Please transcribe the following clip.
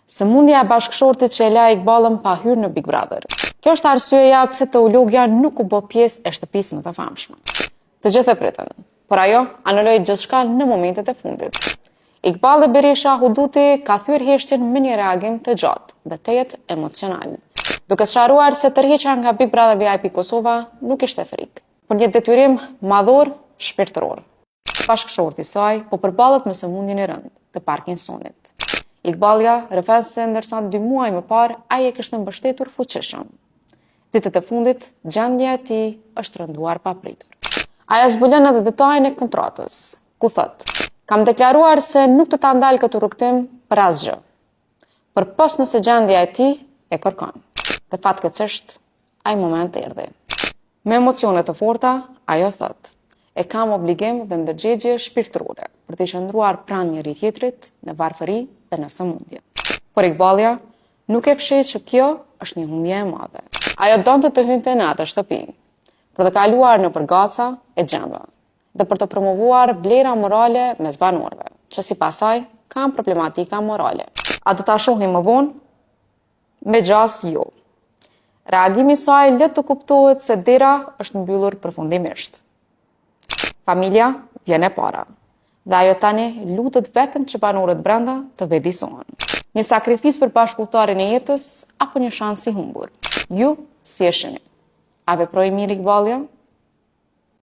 Sëmundja e bashkëshortit që e la Iqbalën pa hyrë në Big Brother. Kjo është arsyeja pse teologja nuk u bë pjesë e shtëpisë më të famshme. Të gjithë e pritën, por ajo anuloi gjithçka në momentet e fundit. Iqballi Berisha Huduti ka thyer heshtjen me një reagim të gjatë dhe tejet emocional, duke sqaruar se tërheqja nga Big Brother VIP Kosova nuk ishte frikë, por një detyrim madhor shpirtëror. Bashkëshorti i saj po përballet me sëmundjen e rëndë të Parkinsonit. Iqbalja rrëfen se ndërsa 2 muaj më parë ai e kishte mbështetur fuqishëm. Ditët e fundit, gjendja e tij është rënduar papritur. Ajo zbulon edhe detajin e kontratës, ku thotë: "Kam deklaruar se nuk do ta ndal këtë rrugtim për asgjë. Përpos nëse gjendja e tij e kërkon." Dhe fatkeqësisht, ai moment erdhi. Me emocione të forta, ajo thotë: "E kam obligim dhe ndërgjegje shpirtërore për të qëndruar pranë njëri tjetrit në varfëri dhe në sëmundje." Por Iqbalja nuk e fsheh që kjo është një humbje e madhe. Ajo donte të hynte në atë shtëpi, për të kaluar në përgaca e gjendve dhe për të promovuar vlera morale mes banorëve, që sipas saj kanë problematika morale. A do ta shohim më vonë? Me gjas jo. Reagimi i saj le të kuptohet se dera është mbyllur përfundimisht. Familja vjen e para, dhe ajo tani lutet vetëm që banorët brenda të vëdësohen. Një sakrifisë për bashkëpunëtarin e jetës apo një shans i humbur? Ju si e shihni? A veproi mirë Iqbalja?